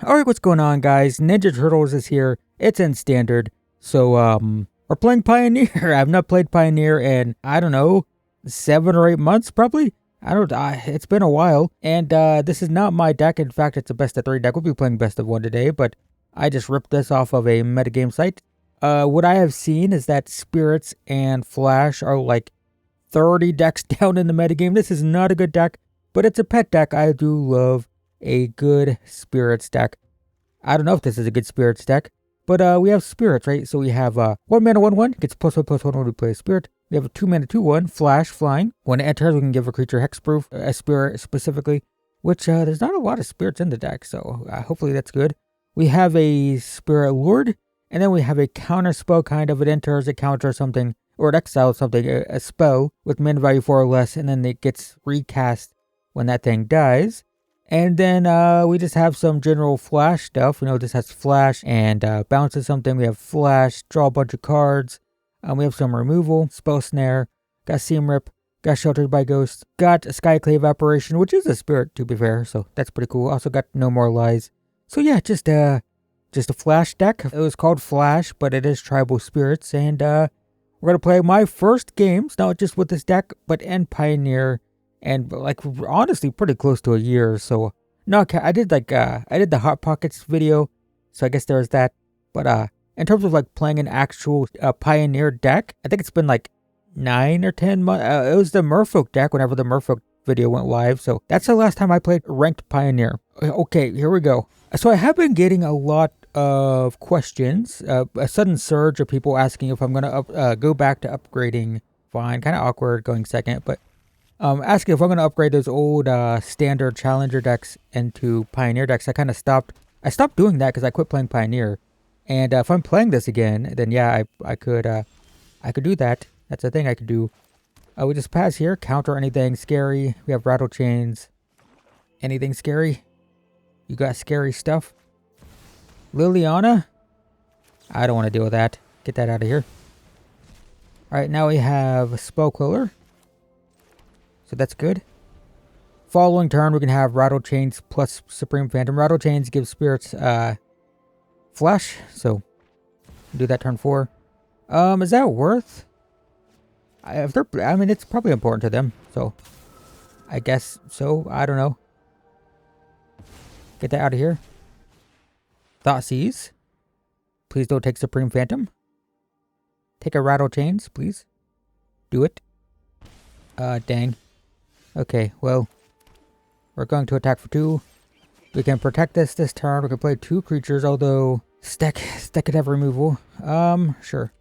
Alright, what's going on, guys? Ninja Turtles is here. It's in standard. So, we're playing Pioneer. I've not played Pioneer in, I don't know, 7 or 8 months, probably? It's been a while. And, this is not my deck. In fact, it's a best of 3 deck. We'll be playing best of 1 today, but I just ripped this off of a metagame site. What I have seen is that Spirits and Flash are like 30 decks down in the metagame. This is not a good deck, but it's a pet deck. I do love a good Spirits deck. I don't know if this is a good Spirits deck, but we have Spirits, right? So we have 1 mana 1/1, gets +1/+1 when we play a Spirit. We have a 2 mana 2/1, Flash, Flying. When it enters, we can give a creature hexproof, a Spirit specifically, which there's not a lot of Spirits in the deck, so hopefully that's good. We have a Spirit Lord, and then we have a counter spell kind of. It enters, it counters something, or it exiles something, a spell with mana value 4 or less, and then it gets recast when that thing dies. And then we just have some general Flash stuff. This has Flash and bounces something. We have Flash, draw a bunch of cards. We have some removal, Spell Snare, got Seam Rip, got Sheltered by Ghost, got Skyclave Apparition, which is a Spirit to be fair, so that's pretty cool. Also got No More Lies. So yeah, just a Flash deck. It was called Flash, but it is Tribal Spirits, and we're gonna play my first games, not just with this deck, but in Pioneer. And like honestly pretty close to a year. So no, I did the Hot Pockets video, so I guess there's that. But in terms of like playing an actual Pioneer deck, I think it's been like 9 or 10 months. It was the Merfolk deck whenever the Merfolk video went live, so that's the last time I played ranked Pioneer. Okay, here we go. So I have been getting a lot of questions, a sudden surge of people asking if I'm gonna go back to upgrading. Fine, kind of awkward going second, but asking if I'm going to upgrade those old standard Challenger decks into Pioneer decks. I stopped doing that because I quit playing Pioneer. And if I'm playing this again, then yeah, I could do that. That's a thing I could do. We just pass here, counter anything scary. We have Rattle Chains. Anything scary? You got scary stuff? Liliana? I don't want to deal with that. Get that out of here. Alright, now we have Spell Queller. So that's good. Following turn, we can have Rattle Chains plus Supreme Phantom. Rattle Chains gives Spirits Flash, so do that turn 4. Is that worth? I mean, it's probably important to them, so I guess so. I don't know. Get that out of here. Thoughtseize. Please don't take Supreme Phantom. Take a Rattle Chains, please. Do it. Dang. Okay, well, we're going to attack for 2. We can protect this turn. We can play 2 creatures, although Stack could have removal. Sure.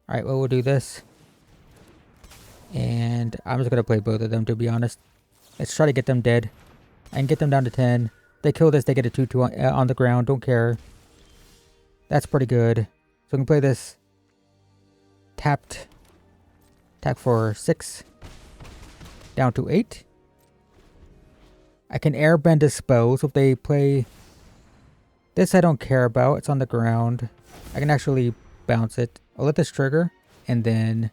Alright, well, we'll do this. And I'm just going to play both of them, to be honest. Let's try to get them dead. I can get them down to 10. They kill this, they get a 2/2 on the ground. Don't care. That's pretty good. So we can play this. Tapped. Attack for 6. Down to 8. I can airbend a spell, so if they play this, I don't care about. It's on the ground. I can actually bounce it. I'll let this trigger and then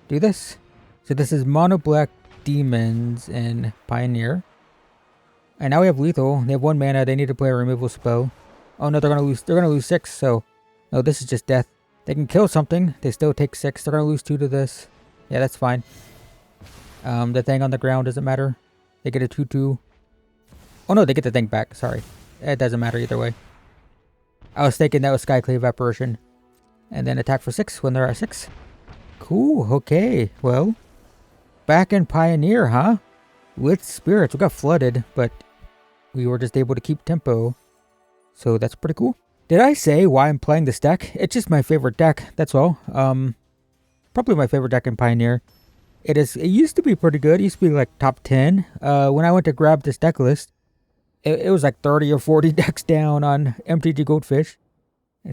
do this. So this is mono black demons in Pioneer. And now we have lethal. They have 1 mana. They need to play a removal spell. Oh no, they're gonna lose. They're gonna lose 6. So no, this is just death. They can kill something. They still take 6. They're gonna lose 2 to this. Yeah, that's fine. The thing on the ground doesn't matter. They get a 2/2. Oh no, they get the thing back. Sorry. It doesn't matter either way. I was thinking that was Skyclave Apparition. And then attack for 6 when they're at 6. Cool, okay. Well, back in Pioneer, huh? With Spirits. We got flooded, but we were just able to keep tempo. So that's pretty cool. Did I say why I'm playing this deck? It's just my favorite deck, that's all. Probably my favorite deck in Pioneer. It used to be pretty good. It used to be like top 10. When I went to grab this deck list, it was like 30 or 40 decks down on MTG Goldfish.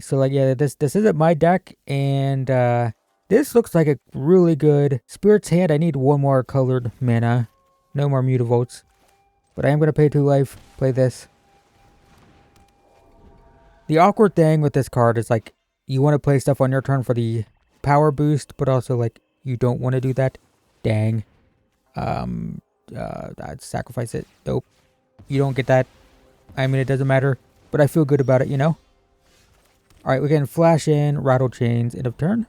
So like, yeah, this isn't my deck, and this looks like a really good Spirit's Hand. I need 1 more colored mana. No more Mutavaults. But I am going to pay 2 life. Play this. The awkward thing with this card is like, you want to play stuff on your turn for the power boost, but also like, you don't want to do that. Dang. I'd sacrifice it. Nope. You don't get that. I mean, it doesn't matter, but I feel good about it, you know? Alright, we can flash in Rattle Chains end of turn.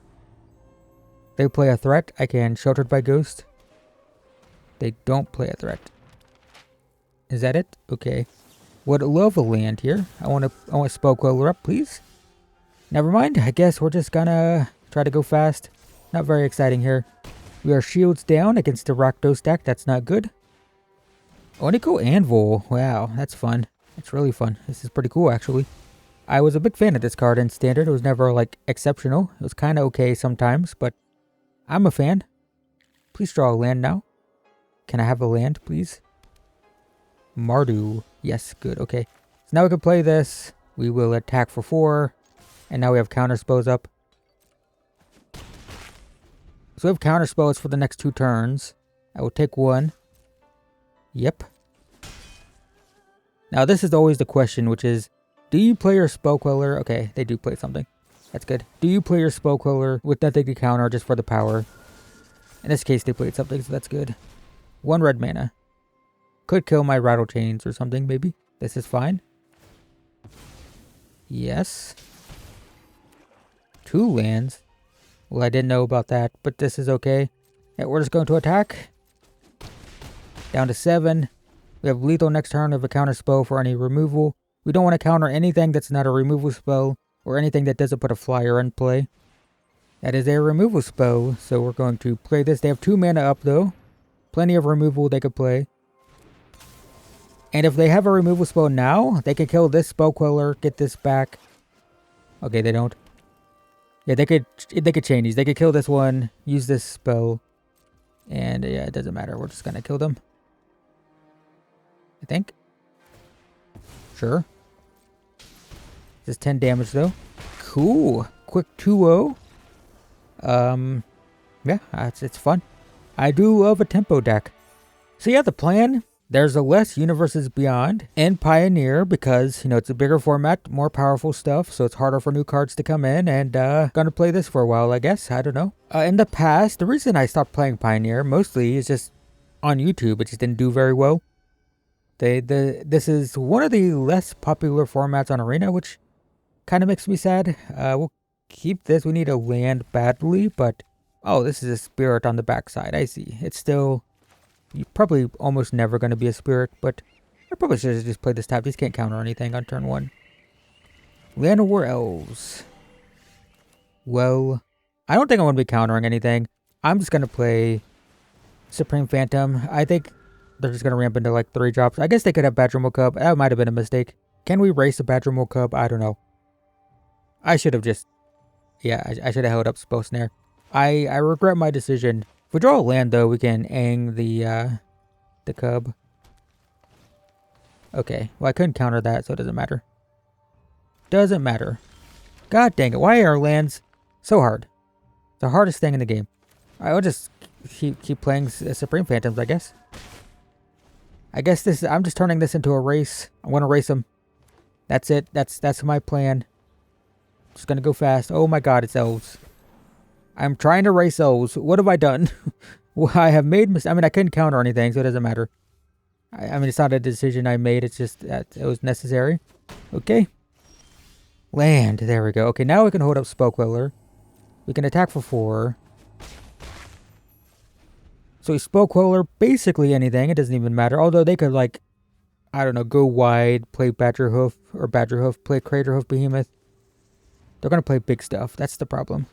They play a threat. I can Sheltered by Ghost. They don't play a threat. Is that it? Okay. Would love a land here. I want Spell Queller up, please. Never mind. I guess we're just gonna try to go fast. Not very exciting here. We are shields down against the Rakdos deck. That's not good. Onico Anvil. Wow, that's fun. That's really fun. This is pretty cool, actually. I was a big fan of this card in Standard. It was never, like, exceptional. It was kind of okay sometimes, but I'm a fan. Please draw a land now. Can I have a land, please? Mardu. Yes, good. Okay. So now we can play this. We will attack for 4. And now we have counter spells up. So we have counter spells for the next 2 turns. I will take 1. Yep. Now this is always the question, which is, do you play your Spell Queller? Okay, they do play something. That's good. Do you play your Spell Queller with nothing to counter just for the power? In this case, they played something, so that's good. 1 red mana. Could kill my Rattle Chains or something, maybe. This is fine. Yes. 2 lands. Well, I didn't know about that, but this is okay. Yeah, we're just going to attack. Down to 7. We have lethal next turn of a counter spell for any removal. We don't want to counter anything that's not a removal spell or anything that doesn't put a flyer in play. That is a removal spell, so we're going to play this. They have 2 mana up though. Plenty of removal they could play. And if they have a removal spell now, they could kill this Spell Queller, get this back. Okay, they don't. Yeah, they could chain these. They could kill this one, use this spell. And yeah, it doesn't matter. We're just gonna kill them. I think. Sure. This is 10 damage though. Cool. Quick 2-0. Yeah, it's fun. I do love a tempo deck. So yeah, the plan, there's a less Universes Beyond and Pioneer because, you know, it's a bigger format, more powerful stuff, so it's harder for new cards to come in, and gonna play this for a while, I guess. I don't know. In the past, the reason I stopped playing Pioneer mostly is just on YouTube. It just didn't do very well. This is one of the less popular formats on Arena, which kind of makes me sad. We'll keep this. We need a land badly, but oh, this is a spirit on the backside. I see. It's still, you're probably almost never going to be a spirit, but I probably should have just played this tap. These can't counter anything on turn 1. Land of War Elves. Well, I don't think I'm going to be countering anything. I'm just going to play Supreme Phantom. I think they're just going to ramp into like 3 drops. I guess they could have Badgermole Cub. That might have been a mistake. Can we race a Badgermole Cub? I don't know. I should have just, yeah, I should have held up Spell Snare. I regret my decision. If we draw a land though, we can Aang the Cub. Okay, well I couldn't counter that, so it doesn't matter. Doesn't matter. God dang it, why are lands so hard? It's the hardest thing in the game. Alright, I'll just keep playing Supreme Phantoms, I guess. I guess this, I'm just turning this into a race. I want to race them. That's it. That's my plan. Just gonna go fast. Oh my god, it's Elves. I'm trying to race Elves. What have I done? Well, I have made I mean, I couldn't counter anything, so it doesn't matter. I mean, it's not a decision I made. It's just that it was necessary. Okay. Land. There we go. Okay, now we can hold up Spell Queller. We can attack for 4. So we Spell Queller basically anything. It doesn't even matter. Although they could, like, I don't know, go wide, play Badgerhoof, or Badgerhoof, play Craterhoof Behemoth. They're going to play big stuff. That's the problem.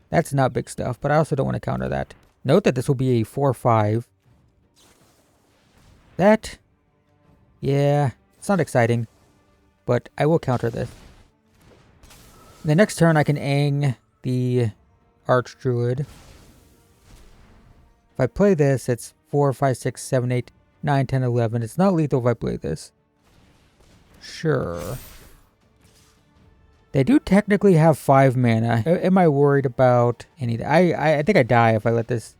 That's not big stuff, but I also don't want to counter that. Note that this will be a 4-5. That, yeah, it's not exciting, but I will counter this. The next turn I can Aang the Archdruid. If I play this, it's 4, 5, 6, 7, 8, 9, 10, 11. It's not lethal if I play this. Sure. They do technically have 5 mana. Am I worried about anything? I think I die if I let this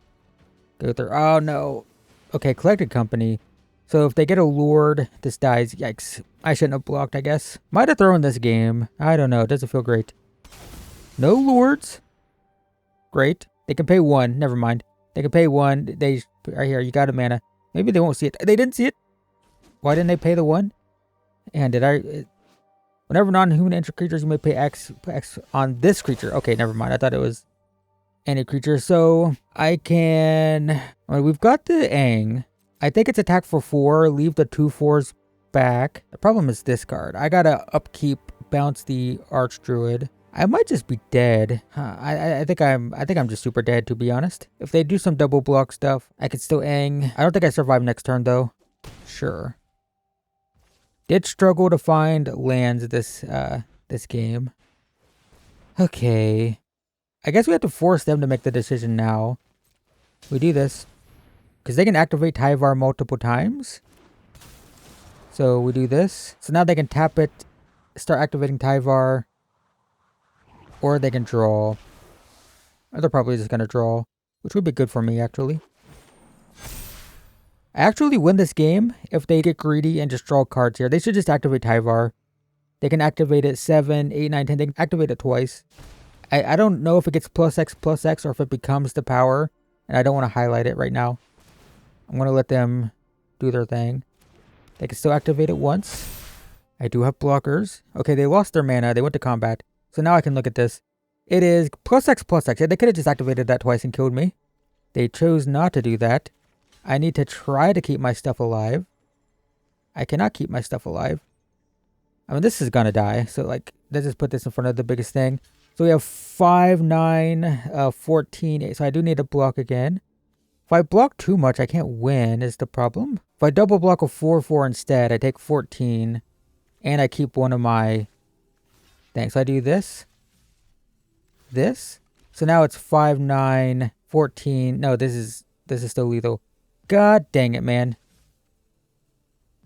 go through. Oh no. Okay, Collected Company. So if they get a Lord, this dies. Yikes. I shouldn't have blocked, I guess. Might have thrown this game. I don't know. It doesn't feel great. No Lords. Great. They can pay 1. Never mind. They can pay 1. They right here. You got a mana. Maybe they won't see it. They didn't see it. Why didn't they pay the 1? And whenever non-human enter creatures, you may pay X on this creature. Okay, never mind. I thought it was any creature. So I can... we've got the Aang. I think it's attack for 4. Leave the 2/4s back. The problem is this card. I gotta upkeep, bounce the Archdruid. I might just be dead. I think I'm just super dead, to be honest. If they do some double block stuff, I could still Aang. I don't think I survive next turn though. Sure. Did struggle to find lands this game. Okay. I guess we have to force them to make the decision now. We do this. Because they can activate Tyvar multiple times. So we do this. So now they can tap it, start activating Tyvar. Or they can draw. Or they're probably just going to draw. Which would be good for me, actually. I actually win this game if they get greedy and just draw cards here. They should just activate Tyvar. They can activate it 7, 8, 9, 10. They can activate it twice. I don't know if it gets +X or if it becomes the power. And I don't want to highlight it right now. I'm going to let them do their thing. They can still activate it once. I do have blockers. Okay, they lost their mana. They went to combat. So now I can look at this. It is +X. They could have just activated that twice and killed me. They chose not to do that. I need to try to keep my stuff alive. I cannot keep my stuff alive. I mean, this is gonna die. So, like, let's just put this in front of the biggest thing. So we have 5, 9, 14, 8. So I do need to block again. If I block too much, I can't win is the problem. If I double block a 4/4 instead, I take 14. And I keep one of my things. So I do this. This. So now it's 5, 9, 14. No, this is still lethal. God dang it, man.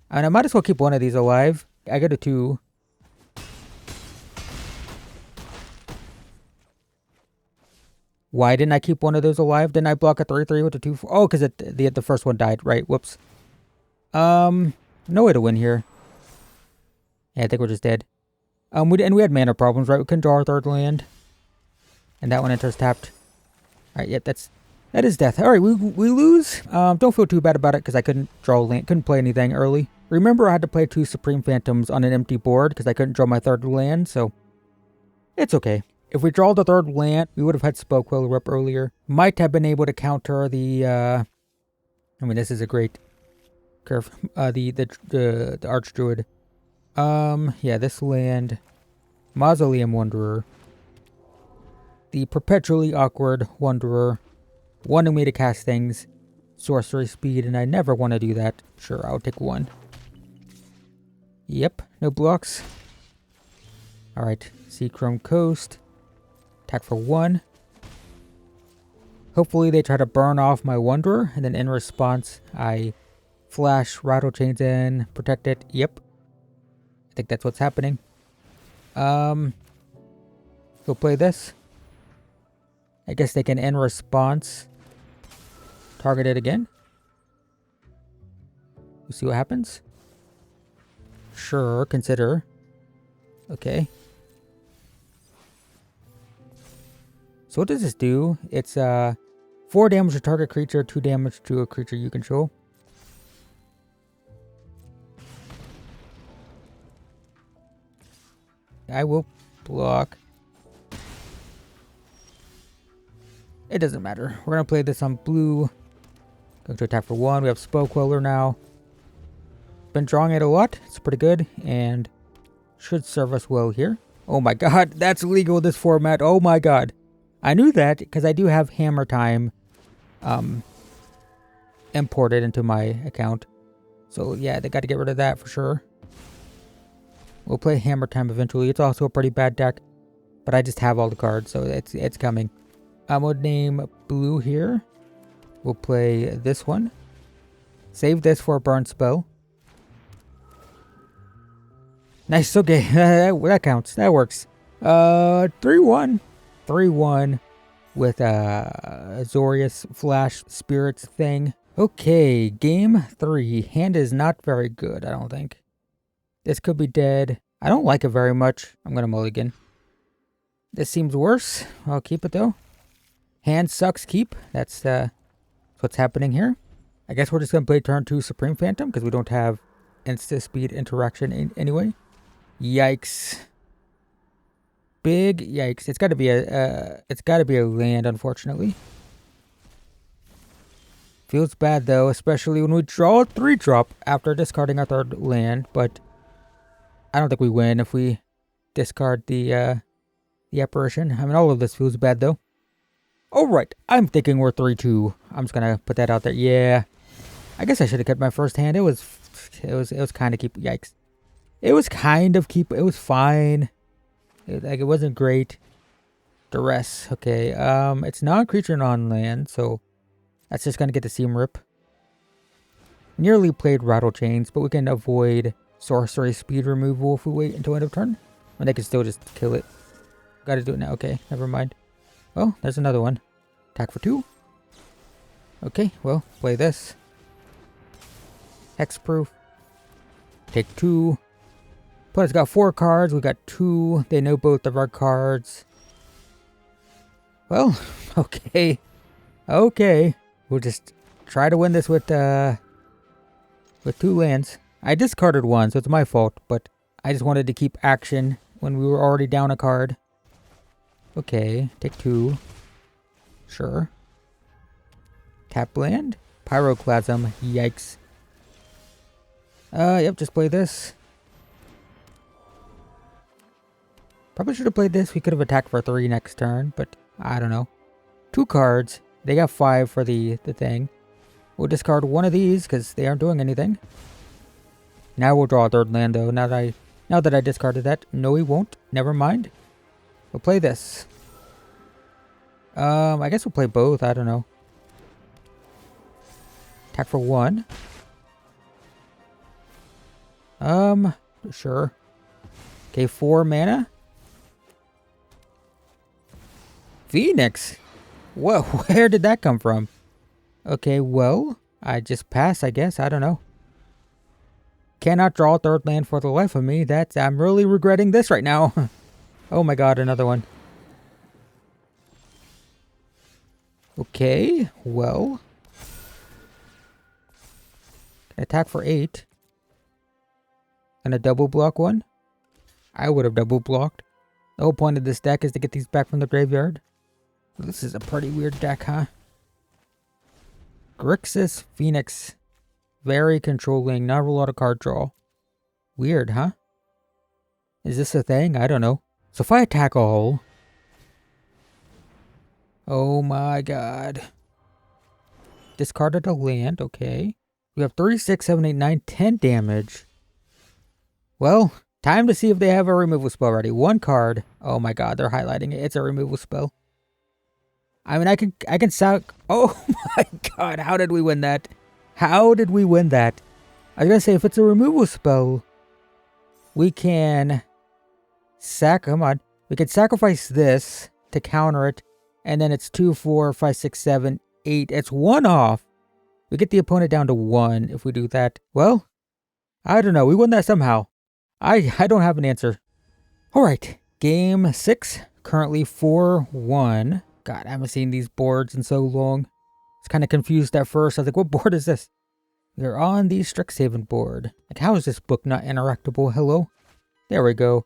And I might as well keep one of these alive. I go to 2. Why didn't I keep one of those alive? Didn't I block a 3/3 with a 2/4? Oh, because the first one died. Right, whoops. No way to win here. Yeah, I think we're just dead. We had mana problems, right? We couldn't draw our 3rd land. And that one enters tapped. Alright, yep, that is death. Alright, we lose. Don't feel too bad about it because I couldn't draw land, couldn't play anything early. Remember, I had to play 2 Supreme Phantoms on an empty board because I couldn't draw my 3rd land, so it's okay. If we draw the 3rd land, we would have had Spellqueller up earlier. Might have been able to counter the, I mean, this is a great curve. The Archdruid. Yeah, this land. Mausoleum Wanderer. The Perpetually Awkward Wanderer. Wanting me to cast things. Sorcery speed, and I never want to do that. Sure, I'll take 1. Yep, no blocks. Alright, Seachrome Coast. Attack for 1. Hopefully they try to burn off my Wanderer, and then in response, I flash Rattle Chains in, protect it. Yep. I think that's what's happening. Go play this. I guess they can in response target it again. We'll see what happens. Sure, consider. Okay. So what does this do? It's 4 damage to target creature, 2 damage to a creature you control. I will block. It doesn't matter. We're going to play this on blue. Going to attack for 1. We have Spellqueller now. Been drawing it a lot. It's pretty good. And should serve us well here. Oh my god. That's illegal in this format. Oh my god. I knew that because I do have Hammer Time imported into my account. So yeah, they got to get rid of that for sure. We'll play Hammer Time eventually. It's also a pretty bad deck. But I just have all the cards, so it's coming. I'm going to name blue here. We'll play this one. Save this for a burn spell. Nice, okay. That counts. That works. 3-1. 3-1 with Azorius Flash Spirits thing. Okay, game 3. Hand is not very good, I don't think. This could be dead. I don't like it very much. I'm going to mulligan. This seems worse. I'll keep it though. Hand sucks, keep. That's what's happening here. I guess we're just going to play turn 2 Supreme Phantom because we don't have insta-speed interaction anyway. Yikes. Big yikes. It's gotta be a land, unfortunately. Feels bad though, especially when we draw a 3-drop after discarding our 3rd land, but I don't think we win if we discard the apparition. I mean, all of this feels bad though. Alright, I'm thinking we're 3-2. I'm just gonna put that out there. Yeah. I guess I should have kept my first hand. It was kind of yikes. It was fine. It wasn't great. Duress. Okay. It's non-creature, non-land, so that's just gonna get the seam rip. Nearly played Rattle Chains, but we can avoid sorcery speed removal if we wait until end of turn. And they can still just kill it. Gotta do it now. Okay, never mind. Well, there's another one. Attack for 2. Okay, well, play this. Hexproof. Take 2. Opponent's got 4 cards. We got 2. They know both of our cards. Well, okay. Okay. We'll just try to win this with 2 lands. I discarded 1, so it's my fault, but I just wanted to keep action when we were already down a card. Okay, take 2. Sure. Tap land. Pyroclasm. Yikes. Yep, just play this. Probably should have played this. We could have attacked for 3 next turn, but I don't know. 2 cards. They got 5 for the thing. We'll discard 1 of these because they aren't doing anything. Now we'll draw a 3rd land though. Now that I discarded that. No, we won't. Never mind. We'll play this. I guess we'll play both. I don't know. Attack for 1. Sure. Okay, 4 mana. Phoenix. Whoa, where did that come from? Okay, well, I just pass, I guess. I don't know. Cannot draw a 3rd land for the life of me. I'm really regretting this right now. Oh my god, another one. Okay, well. Attack for 8. And a double block one? I would have double blocked. The whole point of this deck is to get these back from the graveyard. This is a pretty weird deck, huh? Grixis Phoenix. Very controlling, not a lot of card draw. Weird, huh? Is this a thing? I don't know. So if I attack all... Oh my god. Discarded a land, okay. We have 3, 6, 7, 8, 9, 10 damage. Well, time to see if they have a removal spell ready. 1 card. Oh my god, they're highlighting it. It's a removal spell. I mean, I can sack... Oh my god, how did we win that? How did we win that? I was gonna say, if it's a removal spell, we can... Come on. We can sacrifice this to counter it, and then it's 2, 4, 5, 6, 7, 8. It's 1 off. We get the opponent down to 1 if we do that. Well, I don't know. We won that somehow. I don't have an answer. Alright, game 6. Currently 4-1. God, I haven't seen these boards in so long. I was kind of confused at first. I was like, what board is this? We're on the Strixhaven board. Like, how is this book not interactable? Hello? There we go.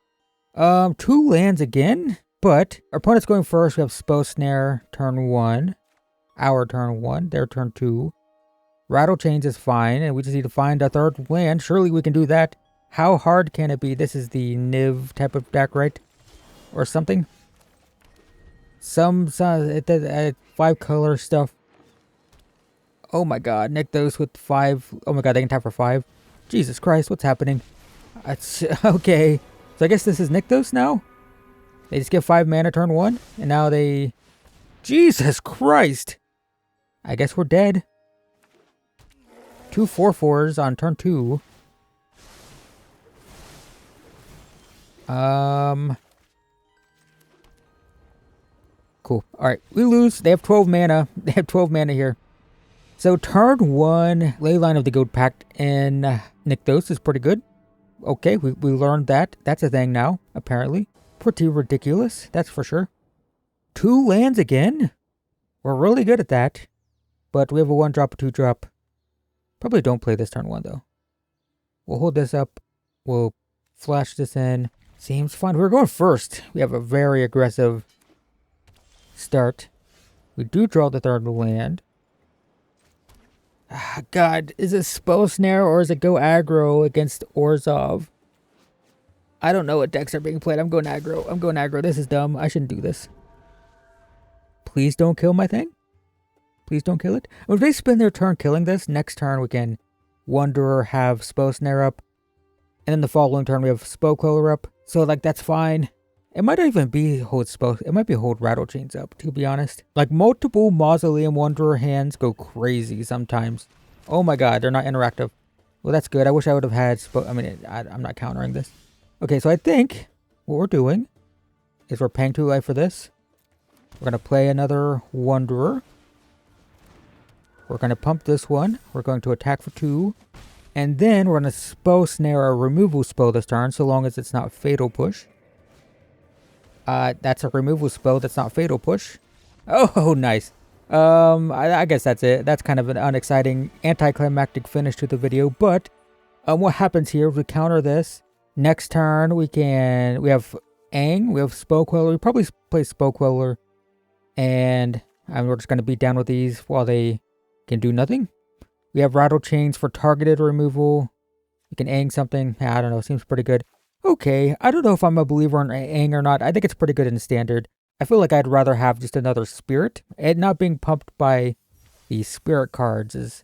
2 lands again, but our opponent's going first. We have Spell Snare, turn 1. Our turn 1, their turn 2. Rattle Chains is fine, and we just need to find a 3rd land. Surely we can do that. How hard can it be? This is the Niv type of deck, right? Or something? Some 5 color stuff. Oh my god, Nykthos with 5. Oh my god, they can tap for 5. Jesus Christ, what's happening? It's okay. So I guess this is Nykthos now? They just get 5 mana turn 1, and now they... Jesus Christ! I guess we're dead. 2 4/4s on turn 2. Cool. Alright, we lose. They have 12 mana. They have 12 mana here. So turn 1, Leyline of the Goat Pact in Nykthos is pretty good. Okay, we learned that. That's a thing now, apparently. Pretty ridiculous, that's for sure. 2 lands again? We're really good at that. But we have a 1-drop, a 2-drop. Probably don't play this turn 1, though. We'll hold this up. We'll flash this in. Seems fun. We're going first. We have a very aggressive start. We do draw the third land. Ah, God, is it spell snare or is it go aggro against Orzhov? I don't know what decks are being played. I'm going aggro. I'm going aggro. This is dumb. I shouldn't do this. Please don't kill my thing. Please don't kill it. If they spend their turn killing this, next turn we can Wanderer have spell snare up. And then the following turn we have spell queller up. So like that's fine. It might not even be hold spell. It might be hold rattle chains up, to be honest. Like multiple Mausoleum Wanderer hands go crazy sometimes. Oh my god, they're not interactive. Well, that's good. I wish I would have had spell. I mean, I'm not countering this. Okay, so I think what we're doing is we're paying 2 life for this. We're going to play another Wanderer. We're going to pump this one. We're going to attack for 2. And then we're going to spell snare a removal spell this turn, so long as it's not fatal push. That's a removal spell that's not fatal push. Oh, nice. I guess that's it. That's kind of an unexciting anticlimactic finish to the video. But what happens here is we counter this. Next turn we have Aang, we have Spell Queller. We probably play Spell Queller. And we're just going to beat down with these while they can do nothing. We have Rattle Chains for targeted removal. You can Aang something. I don't know. Seems pretty good. Okay, I don't know if I'm a believer in Aang or not. I think it's pretty good in Standard. I feel like I'd rather have just another Spirit. And not being pumped by the Spirit cards is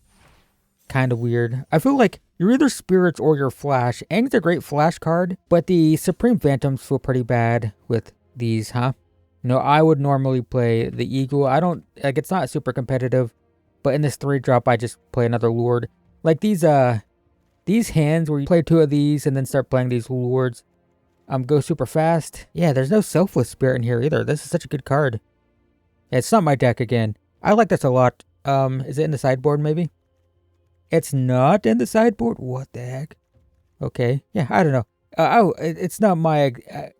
kind of weird. I feel like you're either Spirits or you're Flash. Aang's a great Flash card, but the Supreme Phantoms feel pretty bad with these, huh? No, I would normally play the Eagle. I don't, like, it's not super competitive, but in this 3-drop, I just play another Lord. Like these hands where you play 2 of these and then start playing these Lords, go super fast. Yeah, there's no Selfless Spirit in here either. This is such a good card. Yeah, it's not my deck again. I like this a lot. Is it in the sideboard maybe? It's not in the sideboard? What the heck? Okay, yeah, I don't know. It's not my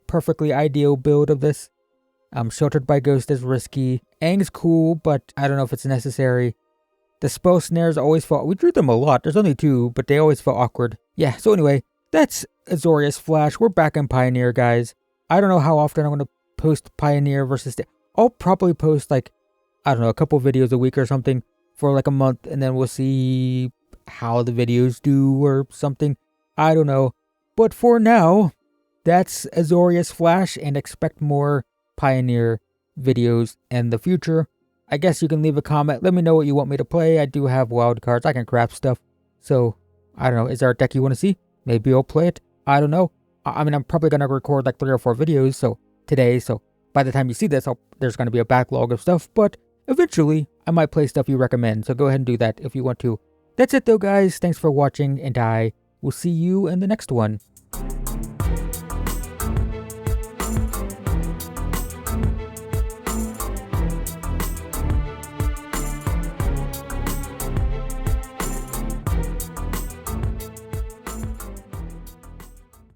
perfectly ideal build of this. Sheltered by Ghost is risky. Aang's cool, but I don't know if it's necessary. The spell snares always felt... We drew them a lot. There's only 2, but they always felt awkward. Yeah, so anyway, that's Azorius Flash. We're back in Pioneer, guys. I don't know how often I'm going to post Pioneer versus... I'll probably post, like, I don't know, a couple videos a week or something for, like, a month, and then we'll see how the videos do or something. I don't know. But for now, that's Azorius Flash, and expect more Pioneer videos in the future. I guess you can leave a comment. Let me know what you want me to play. I do have wild cards. I can craft stuff. So, I don't know. Is there a deck you want to see? Maybe I'll play it. I don't know. I mean, I'm probably going to record like 3 or 4 videos today. So, by the time you see this, there's going to be a backlog of stuff. But eventually, I might play stuff you recommend. So, go ahead and do that if you want to. That's it though, guys. Thanks for watching. And I will see you in the next one.